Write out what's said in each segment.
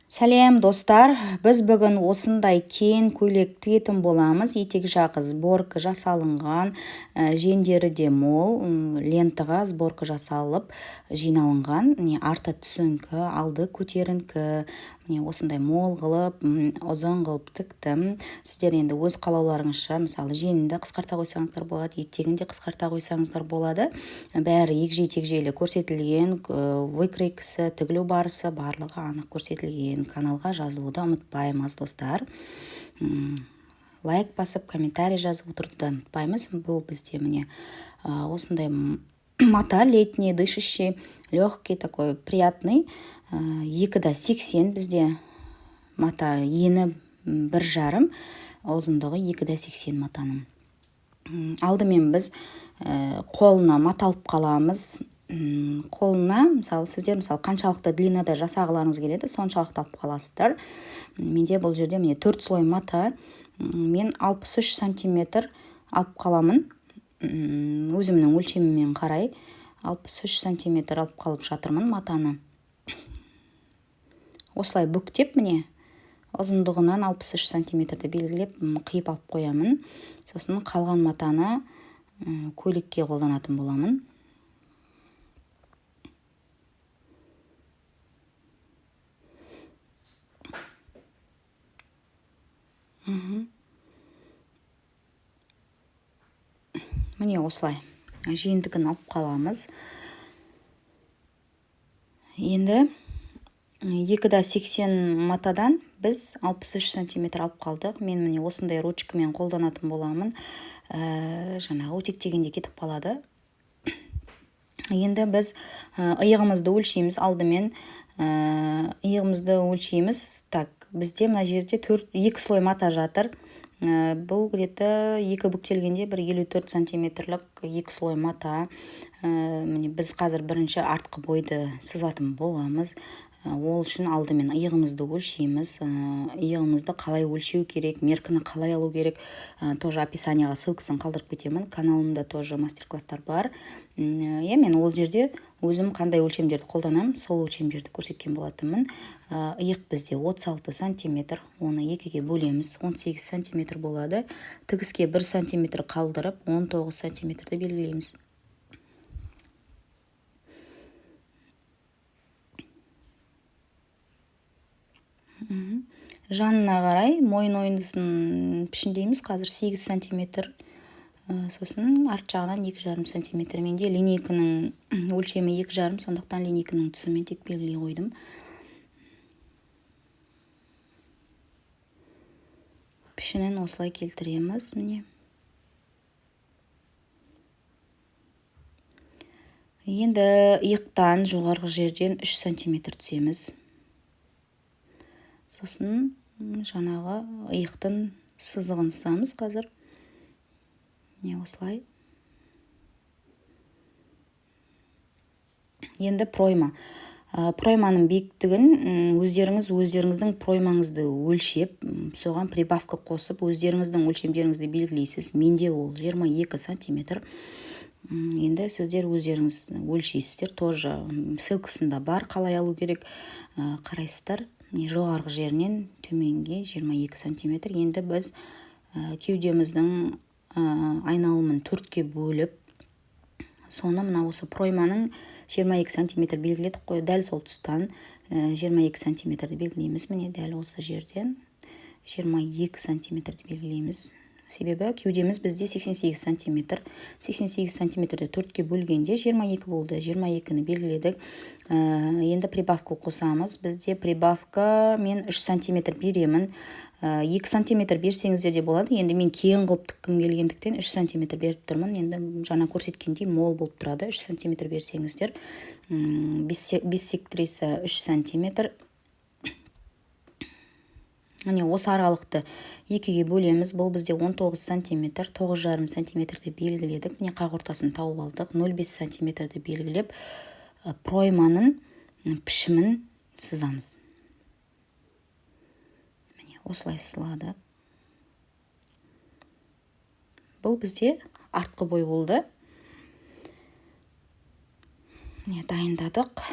Сәлем достар, біз бүгін осындай кен көйлек тігетін боламыз. Етек жағы сборка жасалынған, жеңдері де мол, лентаға сборка жасалып жиналынған. Арты түсіңкі, алды көтеріңкі, осындай мол қылып, ұзын қылып тіктім. Сіздер енді өз қалауларыңызша, мысалы жеңді қысқарта қойсаңыздар болады, етегін де қысқарта қойсаңыздар болады. Бәрі егжей-тегжейлі көрсетілген, выкройкасы, тігілу барысы барлығы анық көрсетілген. Каналға жазылуды ұмытпаймыз, достар. Лайк басып, комментарий жазып отыруды ұмытпаймыз. Бұл бізде міне осындай мата летний, дышащий, легкий, такой приятный. 2,80 бізде мата, ені 1,5, ұзындығы 2,80 матаның. Алдымен біз қолына мата алып қаламыз. Қолына, сіздер қаншалықты длинада жасағыларыңыз келеді, соншалықты алып қаласыздар. Менде бұл жерде 4 слой мата, мен 63 сантиметр алып қаламын. Өзімнің өлшемімен қарай 63 сантиметр алып қалып жатырмын матаны. Осылай бүктеп, ұзындығынан 63 сантиметрді белгілеп, қиып алып қоямын. Сосын қалған матаны көйлекке қолданатын боламын. Міне осылай жиынтігін алып қаламыз. Енді 2,80 матадан біз 63 сантиметр алып қалдық. Мен осындай ручкамен қолданатын боламын. Жаңағы өтектегенде кетіп қалады. Енді біз иығымызды өлшейміз алдымен. Иығымызды өлшейміз. Бізде мына жерде 2 слой мата жатыр. Бұл где-то 2 бүктелгенде 54 сантиметрлік 2 слой мата. Біз қазір бірінші артқы бойды сызатын боламыз. Ол үшін алдымен иығымызды өлшейміз. Иығымызды қалай өлшеу керек, меркіні қалай алу керек, тоже описанияға ссылкасын қалдырып кетемін. Каналымда тоже мастер-класстар бар. Мен ол жерде өзім қандай өлшемдерді қолданам, сол өлшемдерді көрсеткен болатынмын. Иық бізде 36 сантиметр, оны 2-ге бөлеміз, 18 сантиметр болады. Тігіске 1 сантиметр қалдырып, 19 сантиметрді белгілейміз. Жанына қарай мойын ойындысын пішіндейміз. Қазір 8 сантиметр. Сосын арт жағынан 2,5 сантиметр. Менде линейкінің өлшемі 2,5, сондықтан линейкінің түсімен тек белгілей қойдым. Пішінін осылай келтіреміз. Енді иықтан жоғарғы жерден 3 сантиметр түсеміз. Сосын жаңағы иықтың сызығын сызамыз қазір. Осылай. Енді пройма. Пройманың биіктігін өздеріңіздің проймаңызды өлшеп, соған прибавка қосып, өздеріңіздің өлшемдеріңізді белгілейсіз. Менде ол 22 сантиметр. Енді сіздер өздеріңіз өлшейсіздер. Тоже ссылкасында бар, қалай алу керек қарайсыздар. Жоғарғы жерінен төменге 22 сантиметр. Енді біз кеудеміздің айналымын 4-ке бөліп, соны осы пройманың 22 сантиметр белгіледік қой. Дәл сол тұстан 22 сантиметрді белгілейміз. Дәл осы жерден 22 сантиметрді белгілейміз. Себебі кеудеміз бізде 88 сантиметр. 88 сантиметрді 4-ке бөлгенде 22 болды. 22-ні белгіледік. Енді прибавка қосамыз. Бізде прибавка мен 3 сантиметр беремін. 2 сантиметр берсеңіздер де болады. Енді мен кең қылып тіккім келгендіктен 3 сантиметр беріп тұрмын. Енді жаңа көрсеткендей мол болып тұрады. 3 сантиметр берсеңіздер. Биссектриса 3 сантиметр. Осы аралықты 2-ге бөлеміз. Бұл бізде 19 сантиметр, 9,5 сантиметрді белгіледік. Қақ ортасын тауып алдық. 0,5 сантиметрді белгілеп, пройманың пішімін сызамыз. Осылай сызылады. Бұл бізде артқы бой болды. Дайындадық.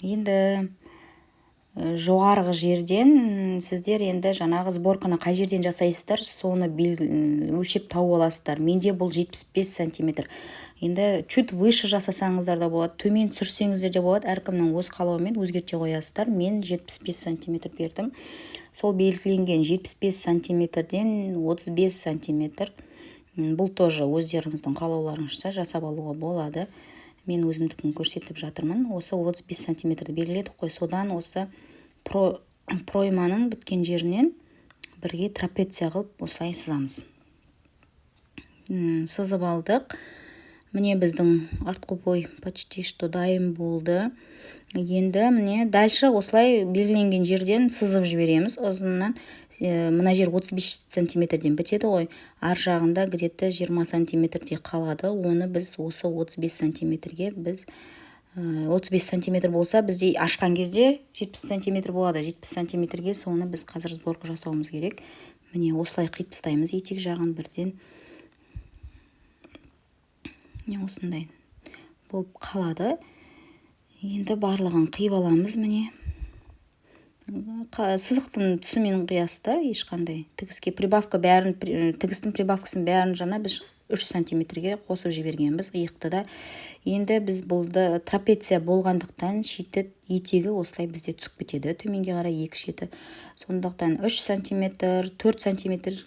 Енді жоғарғы жерден сіздер енді жаңағы сборканы қай жерден жасайсыздар, соны өлшеп тауып аласыздар. Менде бұл 75 сантиметр. Енді чуть выше жасасаңыздар да болады, төмен түсірсеңіздер де болады, әркімнің өз қалауымен өзгерте қоясыздар. Мен 75 сантиметр бердім. Сол белгіленген 75 сантиметрден 35 сантиметр. Бұл тоже өздеріңіздің қалауларыңызша жасап алуға болады. Мен өзімдікін көрсетіп жатырмын. Осы 35 сантиметрді белгіледік қой. Содан осы пройманың біткен жерінен бірге трапеция қылып осылай сызамыз. Сызып алдық. Міне біздің артқы бой почти что дайын болды. Енді міне дальше осылай белгіленген жерден сызып жібереміз. Ұзыннан мына жер 35 сантиметрден бітеді ғой. Ар жағында где-то 20 сантиметрде қалады. Оны біз осы 35 сантиметрге 35 сантиметр болса, бізде ашқан кезде 70 сантиметр болады. 70 сантиметрге соны біз қазір сборка жасауымыз керек. Міне осылай қиып тастаймыз етек жағын бірден. Осындай болып қалады. Енді барлығын қиып аламыз. Міне сызықтың түсімен қиясыздар, ешқандай тігіске прибавка бәрін, тігістің прибавкасын бәрін жаңа біз 3 сантиметрге қосып жібергенбіз иықты да. Енді біз бұлды трапеция болғандықтан шеті етегі осылай бізде түсіп кетеді. Төменге қарай 2 шеті. Сондықтан 3 сантиметр, 4 сантиметрге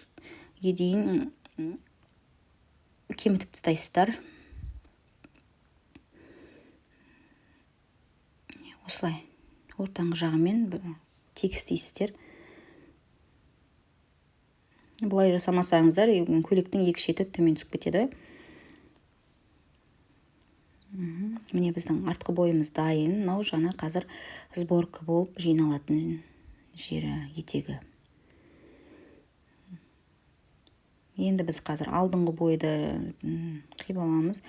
дейін кемітіп тастайсыздар. Осылай ортаңғы жағымен тегістейсіздер. Бұлай жасамасаңыздар, көйлектің 2 шеті төмен түсіп кетеді. Міне біздің артқы бойымыз дайын. Мынау жаңа қазір сборка болып жиналатын жері етегі. Енді біз қазір алдыңғы бойды қиып аламыз.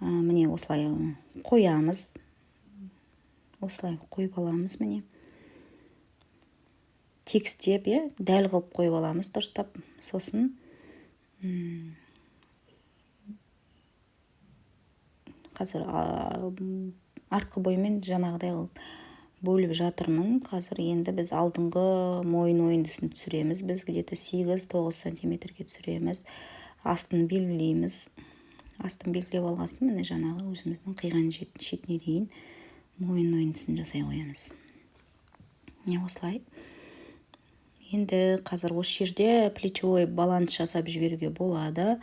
Міне осылай қоямыз. Осылай қойып аламыз. Міне текстеп, дәл қылып қойып аламыз, дұрыстап. Сосын қазір артқы боймен жаңағыдай қылып бөліп жатырмын. Қазір енді біз алдыңғы мойын ойындысын түсіреміз. Біз где-то 8-9 сантиметрге түсіреміз. Астын белгілейміз. Астын белгілеп алғасын, міне жаңағы өзіміздің қиған шетіне дейін мойын ойындысын жасай қоямыз. Осылай. Енді қазір осы жерде плечевой баланс жасап жіберуге болады.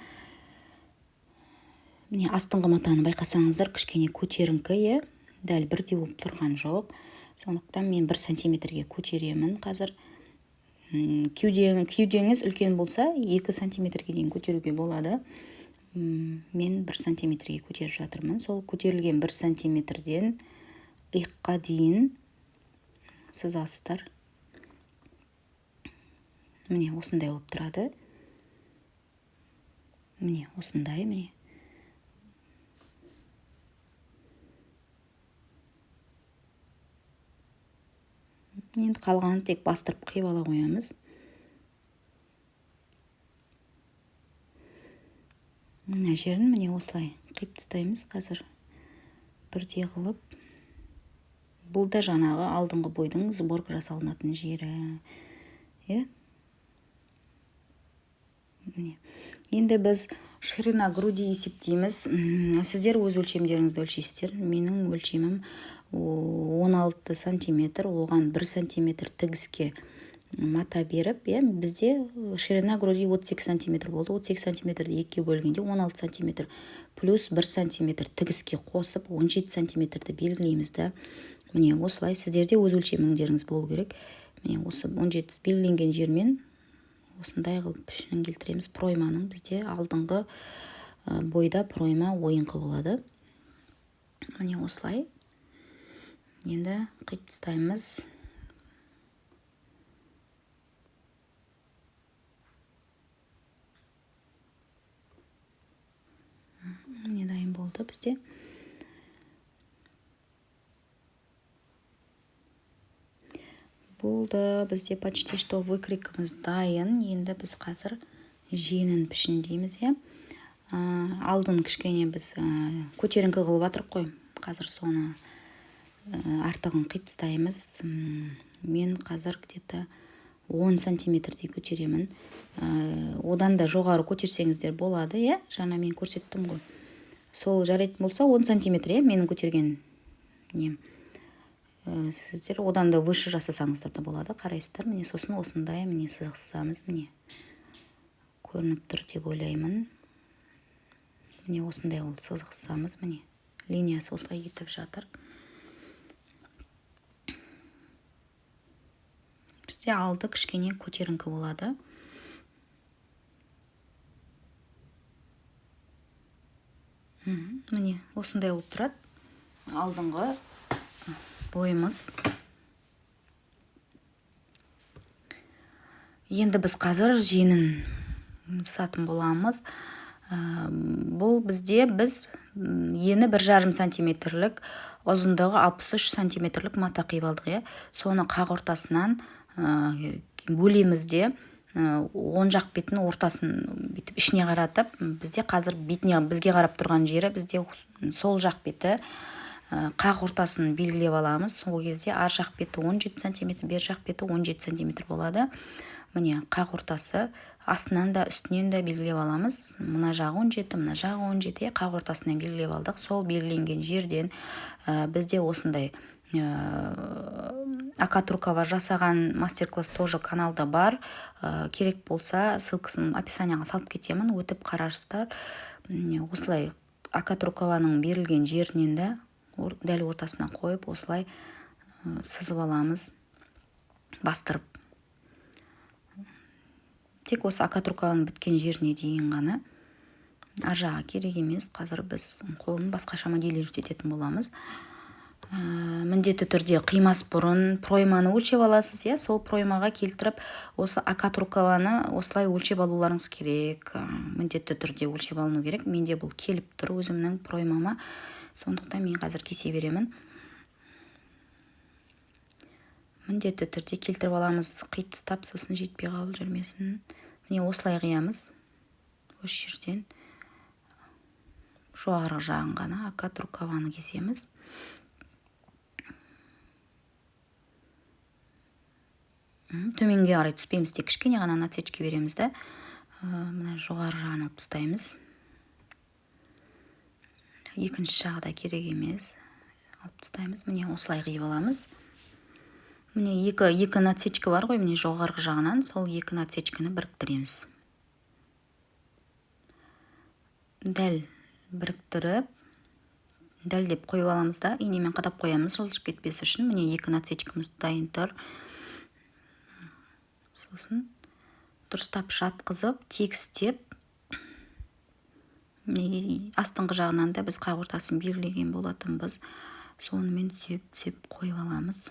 Міне астыңғы матаны байқасаңыздар, кішкене көтеріңкі, дәл бірдей болып тұрған жоқ. Сондықтан мен 1 сантиметрге көтеремін. Қазір кеудеңіз үлкен болса, 2 сантиметрге дейін көтеруге болады. Мен 1 сантиметрге көтеріп жатырмын. Сол көтерілген 1 сантиметрден иыққа дейін сызасыздар. Міне осындай болып тұрады. Міне осындай, міне. Енді қалғанын тек бастырып қиып ала қоямыз. Мына жерін міне осылай қиып тастаймыз қазір. Бірдей қылып. Бұл да жаңағы алдыңғы бойдың сборка жасалынатын жері. Енді біз ширина груди есептейміз. Сіздер өз өлшемдеріңізді өлшейсіздер. Менің өлшемім 16 сантиметр, оған 1 сантиметр тігіске мата беріп, бізде ширина груди 32 сантиметр болды. 32 сантиметрді 2-ге бөлгенде 16 сантиметр плюс 1 сантиметр тігіске қосып 17 сантиметрді белгілейміз да. Міне осылай сіздерде өз өлшеміңдеріңіз болу керек. Міне осы 17 белгіленген жермен осындай қылып пішінін келтіреміз. Пройманың бізде алдыңғы бойда пройма ойыңқы болады. Міне осылай. Енді қиып тастаймыз. Міне дайын болды бізде. Болды, бізде почти что выкройкамыз дайын. Енді біз қазір жеңін пішіндейміз. Алдын кішкене біз көтеріңкі қылып жатырық қой. Қазір соны артығын қиып тастаймыз. мен қазір где-то 10 сантиметрдей көтеремін. Одан да жоғары көтерсеңіздер болады, иә? Жаңа мен көрсеттім ғой. Сол жарайтын болса 10 сантиметр, иә, менің көтерген нем. Сіздер одан да выше жасасаңыздар да болады, қарайсыздар. Міне сосын осындай міне сызғызамыз, міне. Көрініп тұр деп ойлаймын. Міне осындай ол сызғызамыз, міне. Линиясы осылай кетіп жатыр. Бізде алды кішкене көтеріңкі болады. Міне осындай болып тұрады. Алдыңғы бойымыз. Енді біз қазір жеңін сатын боламыз. Бұл бізде біз ені 1,5 сантиметрлік, ұзындығы 63 сантиметрлік мата қиып алдық. Соны қақ ортасынан бөлеміз де, оң жақ бетін ортасын бүйтіп ішіне қаратып, бізде қазір бетіне бізге қарап тұрған жері бізде сол жақ беті, қақ ортасын белгілеп аламыз. Сол кезде ар жақ беті 17 сантиметр, бер жақ беті 17 сантиметр болады. Міне қақ ортасы астынан да үстінен де белгілеп аламыз. Мына жағы 17, мына жағы 17, қақ ортасынан белгілеп алдық. Сол белгіленген жерден бізде осындай акатрукава жасаған мастер-класс тоже каналда бар. Керек болса ссылкасын описанияға салып кетемін, өтіп қарарсыздар. Осылай акатрукаваның берілген жерінен де дәл ортасына қойып осылай сызып аламыз, бастырып. Тек осы акатрукаваның біткен жеріне дейін ғана. Ар жағы керек емес. Қазір біз қолын басқаша модель ететін боламыз. Міндетті түрде қимас бұрын пройманы өлшеп аласыз, иә? Сол проймаға келтіріп, осы акатрукаваны осылай өлшеп алуларыңыз керек. Міндетті түрде өлшеп алыну керек. Менде бұл келіп тұр өзімнің проймама. Сондықтан мен қазір кесе беремін. Міндетті түрде келтіріп аламыз, қиып тастап, сосын жетпей қалып жүрмесін. Міне осылай қиямыз. Осы жерден жоғары жағын ғана акатрукаваны кесеміз. Төменге қарай түспейміз, тек кішкене ғана насечке береміз де. Мына жоғары жағын алып тастаймыз. Екінші жағы да керек емес. Алып тастаймыз. Міне осылай қиып аламыз. Міне екі насечка бар ғой, міне жоғарғы жағынан, сол екі насечканы біріктіреміз. Дәл біріктіріп, дәлдеп қойып аламыз да, инемен қадап қоямыз, жылжып кетпес үшін. Міне екі насечкамыз дайын тұр. Сосын дұрыстап жатқызып, тегістеп, астыңғы жағынан да біз қақ ортасын белгілеген болатынбыз. Сонымен түзеп қойып аламыз.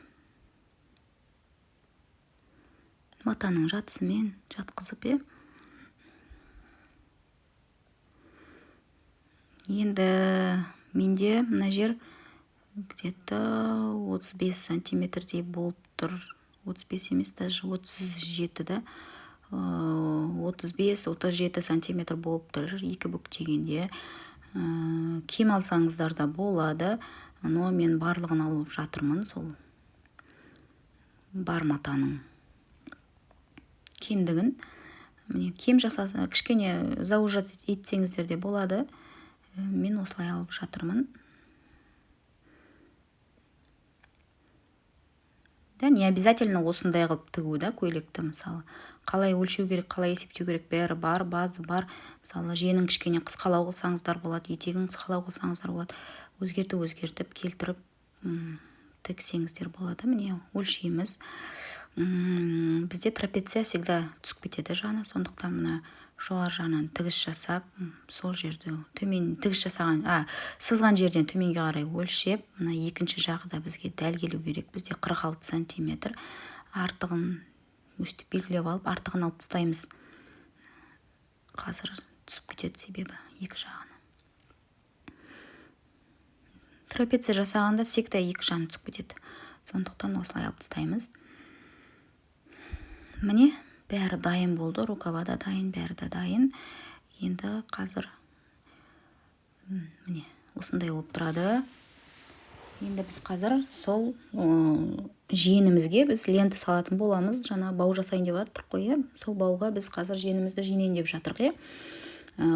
Матаның жатысымен жатқызып, енді менде мына жер где-то 35 сантиметрдей болып тұр. 35 емес, даже 37 да. 35-37 сантиметр болып тұр. Екі бүктегенде. Кем алсаңыздар да болады. Но мен барлығын алып жатырмын. Сол бар матаның кендігін. Кем жасаса, кішкене заужат етсеңіздер де болады. Мен осылай алып жатырмын. Да, не обязательно осындай қылып тігу да, көйлекті мысалы. Қалай өлшеу керек, қалай есептеу керек, бәрі бар, базы бар. Мысалы, жеңін кішкене қысқалау қылсаңыздар болады, етегін қысқалау қылсаңыздар болады. Өзгертіп, келтіріп тігсеңіздер болады. Міне, өлшейміз. Бізде трапеция всегда түсіп кетеді жаны, сондықтан мына жоғары жағынан тігіс жасап, сол жерді төмен тігіс жасаған, сызған жерден төменге қарай өлшеп, мына екінші жағы да бізге дәл келу керек. Бізде 46 сантиметр. Артығын өстіп белгілеп алып, артығын алып тастаймыз. Қазір түсіп кетеді себебі екі жағына. Трапеция жасағанда секта екі жаны түсіп кетеді. Сондықтан осылай алып тастаймыз. Міне, бәрі дайын болды, рукава да дайын, бәрі де дайын. Енді қазір міне осындай болып тұрады. Енді біз қазір сол жиенімізге біз лента салатын боламыз. Жаңа бау жасайын деп жатырмық қой, иә. Сол бауға біз қазір жиенімізді жинайын деп жатырмық, иә.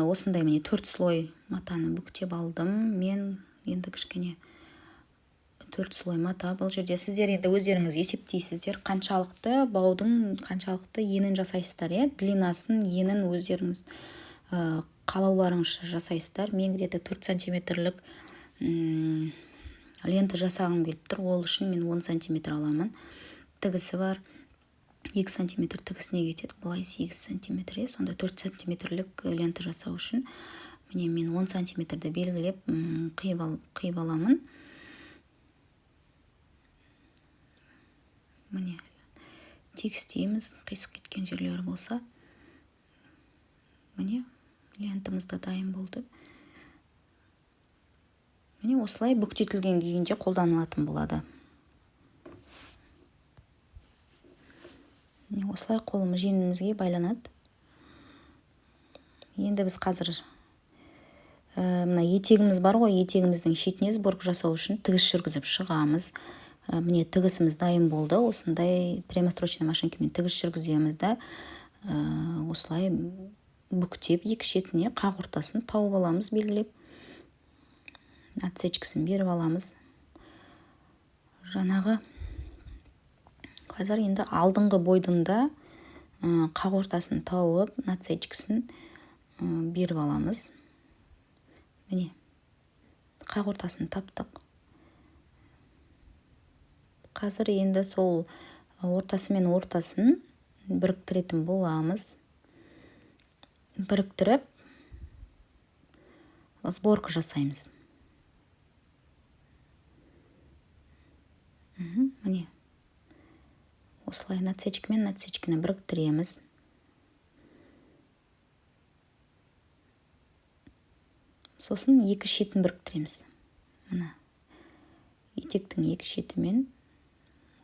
Осындай міне 4 слой матаны бүктеп алдым. Мен енді кішкене 4 слой мата. Бұл жерде сіздер енді өздеріңіз есептейсіздер, қаншалықты баудың қаншалықты енін жасайсыздар, иә. Длинасын, енін өздеріңіз қалауларыңызша жасайсыздар. Мен где-то 4 сантиметрлік лента жасағым келіп тұр. Ол үшін мен 10 сантиметр аламын. Тігісі бар. 2 сантиметр тігісіне кетеді. Бұлай 8 сантиметр. Сонда 4 сантиметрлік лента жасау үшін міне мен 10 сантиметрді белгілеп қиып аламын. Міне тегістейміз. Қисық кеткен жерлері болса. Міне лентамыз да дайын болды. Міне осылай бүктетілген күйінде қолданылатын болады. Осылай қолымыз жеңімізге байланады. Енді біз қазір мына етегіміз бар ғой, етегіміздің шетіне сборка жасау үшін тігіс жүргізіп шығамыз. Міне тігісіміз дайын болды. Осындай прямострочный машинкамен тігіс жүргіземіз да осылай бүктеп екі шетіне қақ ортасын тауып аламыз, белгілеп. Отсечкасын беріп аламыз. Жаңағы қазір енді алдыңғы бойдың да қақ ортасын тауып, отсечкасын беріп аламыз. Міне қақ ортасын таптық. Қазір енді сол ортасы мен ортасын біріктіретін боламыз. Біріктіріп сборка жасаймыз. Міне осылай отсечкамен отсечканы біріктіреміз. Сосын екі шетін біріктіреміз. Мына етектің екі шетімен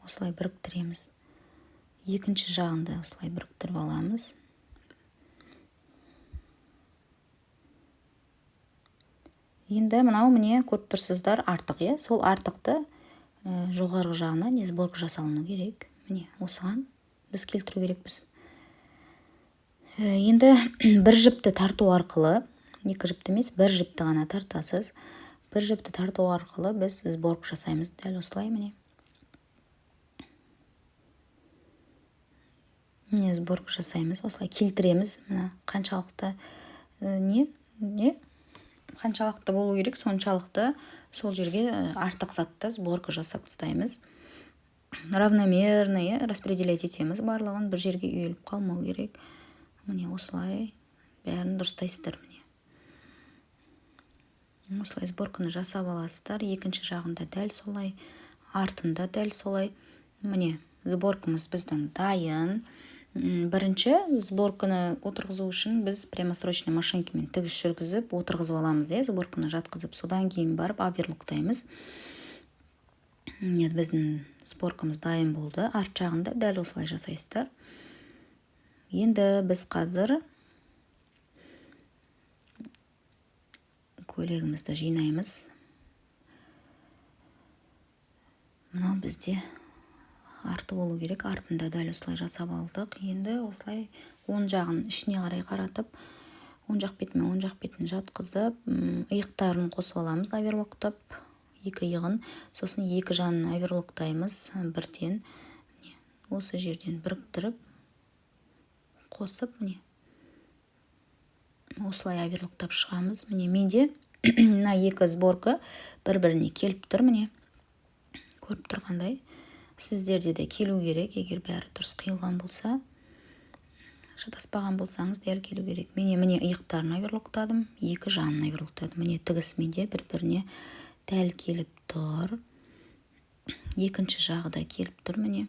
осылай біріктіреміз. Екінші жағында осылай біріктіріп аламыз. Енді мынау міне көріп тұрсыздар артық, иә. Сол артықты жоғарғы жағына сборка жасалыну керек. Міне осыған біз келтіру керекпіз. Енді бір жіпті тарту арқылы, екі жіпті емес, бір жіпті ғана тартасыз. Бір жіпті тарту арқылы біз сборка жасаймыз. Дәл осылай міне. Міне сборка жасаймыз. Осылай келтіреміз. Мына қаншалықты қаншалықты болу керек, соншалықты сол жерге артық затты сборка жасап тастаймыз. Равномерно распределять етеміз барлығын, бір жерге үйіліп қалмау керек. Міне осылай бәрін дұрыстайсыздар. Міне осылай сборканы жасап аласыздар. Екінші жағында дәл солай, артында дәл солай. Міне сборкамыз біздің дайын. Бірінші сборканы отырғызу үшін біз прямострочный машинкамен тігіс жүргізіп отырғызып аламыз, сборканы жатқызып, содан кейін барып оверлоктаймыз. Біздің сборкамыз дайын болды. Арт жағында дәл осылай жасайсыздар. Енді біз қазір көйлегімізді жинаймыз. Мынау бізде арты болу керек. Артында дәл осылай жасап алдық. Енді осылай оң жағын ішіне қарай қаратып, оң жақ бетімен оң жақ бетін жатқызып, иықтарын қосып аламыз, оверлоктап, екі иығын. Сосын екі жанын оверлоктаймыз бірден. Осы жерден біріктіріп, қосып, міне осылай оверлоктап шығамыз. Міне менде мына екі сборка бір-біріне келіп тұр. Міне көріп тұрғандай. Сіздерде де келу керек, егер бәрі дұрыс қиылған болса, шатаспаған болсаңыз дәл келу керек. Міне иықтарын оверлоктадым, екі жанын оверлоктадым. Міне тігіс менде бір-біріне дәл келіп тұр. Екінші жағы да келіп тұр. Міне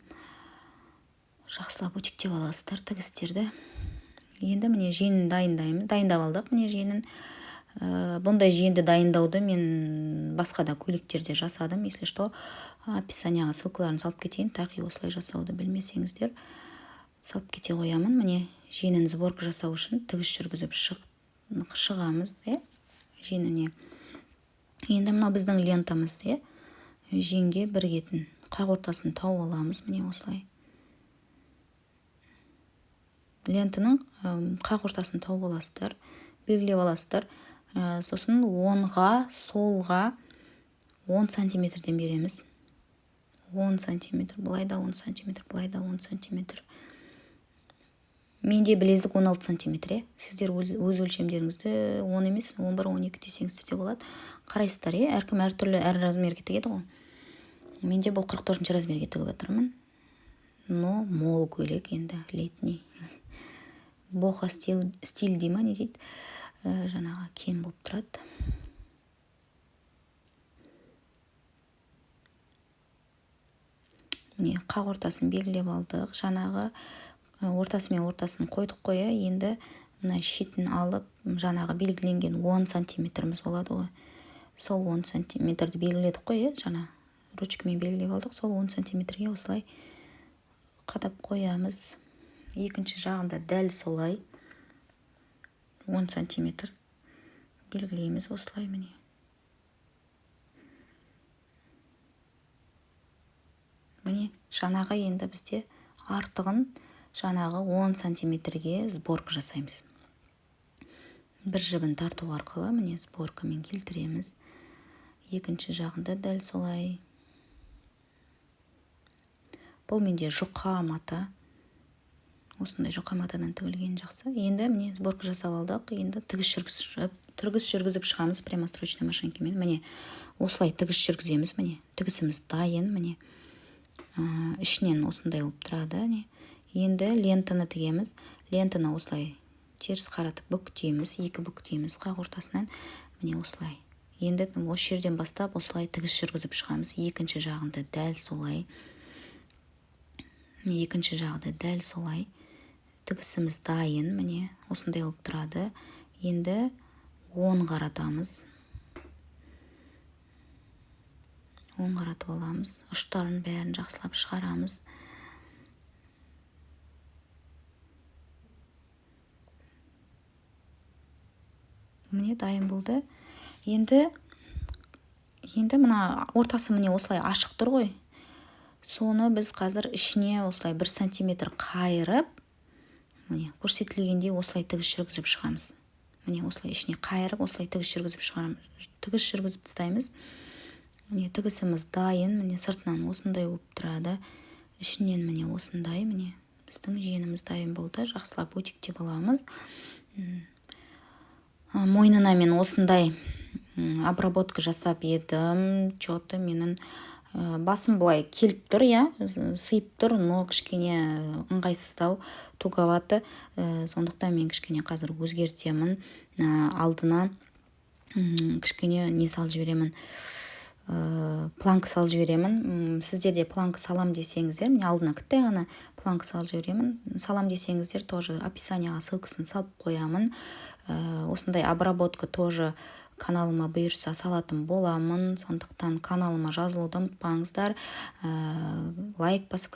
жақсылап өтектеп аласыздар тігістерді. Енді міне жеңін дайындаймын. Дайындап алдық міне жеңін. Бұндай жеңді дайындауды мен басқа да көйлектерде жасадым. Если что, описанияға ссылкаларын салып кетейін. Тақи осылай жасауды білмесеңіздер, салып кете қоямын. Міне жеңін сборка жасау үшін тігіс жүргізіп шығамыз, жеңіне. Енді мынау біздің лентамыз, жеңге бірігетін қақ ортасын тауып аламыз. Міне осылай. Лентаның қақ ортасын тауып аласыздар, белгілеп аласыздар. Сосын оңға, солға 10 сантиметрден береміз. 10 сантиметр, былай да 10 сантиметр, былай да 10 сантиметр. Менде білезік 16 сантиметр. Сіздер өз өлшемдеріңізді 10 емес, 11-12 десеңіздер де болады. Қарайсыздар, әркім әртүрлі әр размерге тігеді ғой. Менде бұл 44 размерге тігіп жатырмын. Но мол көйлек енді, летний. Боха стиль дейма, не дейді? Жаңағы кең болып тұрады. Міне қақ ортасын белгілеп алдық. Жаңағы ортасы мен ортасын қойдық қоя. Енді мына шетін алып, жаңағы белгіленген 10 сантиметріміз болады ғой. Сол 10 сантиметрді белгіледік қоя. Жаңа ручкамен белгілеп алдық. Сол 10 сантиметрге осылай қадап қоямыз. Екінші жағында дәл солай 10 сантиметр белгілейміз осылай. Міне. Міне, жаңағы енді бізде артығын жаңағы 10 сантиметрге сборка жасаймыз. Бір жібін тарту арқылы міне сборкамен келтіреміз. Екінші жағында дәл солай. Бұл менде жұқа мата. Осындай жұқа матадан тігілген жақсы. Енді міне сборка жасап алдық. Енді тігіс жүргізіп шығамыз прямострочной машинкамен. Міне осылай тігіс жүргіземіз. Міне тігісіміз дайын. Міне ішінен осындай болып тұрады. Енді лентаны тігеміз. Лентаны осылай теріс қаратып бүктейміз. Екі бүктейміз қақ ортасынан. Міне осылай. Енді осы жерден бастап осылай тігіс жүргізіп шығамыз. Екінші жағында дәл солай. Екінші жағында дәл солай. Тігісіміз дайын. Міне осындай болып тұрады. Енді 10 қаратамыз. 10 қаратып аламыз. Ұштарын бәрін жақсылап шығарамыз. Міне дайын болды. Енді мына ортасы міне осылай ашық тұр ғой. Соны біз қазір ішіне осылай 1 сантиметр қайырып, міне көрсетілгенде осылай тігіс жүргізіп шығамыз. Міне осылай ішіне қайырып, осылай тігіс жүргізіп шығарамыз. Тігіс жүргізіп тастаймыз. Міне тігісіміз дайын. Міне сыртынан осындай болып тұрады. Ішінен міне осындай. Міне біздің жеңіміз дайын болды. Жақсылап өтектеп аламыз. Мойнына мен осындай обработка жасап едім. Чоты менің басым былай келіп тұр, сыйып тұр, но кішкене ыңғайсыздау, туговаты. Сондықтан мен кішкене қазір өзгертемін. Алдына кішкене не салып жіберемін, планка салып жіберемін. Сіздерде планка салам десеңіздер, мен алдына кіттай ғана планка салып жіберемін. Салам десеңіздер, тоже описанияға ссылкасын салып қоямын. Осындай обработка тоже каналыма бұйырса салатын боламын. Сондықтан каналыма жазылуды ұмытпаңыздар. Лайк басып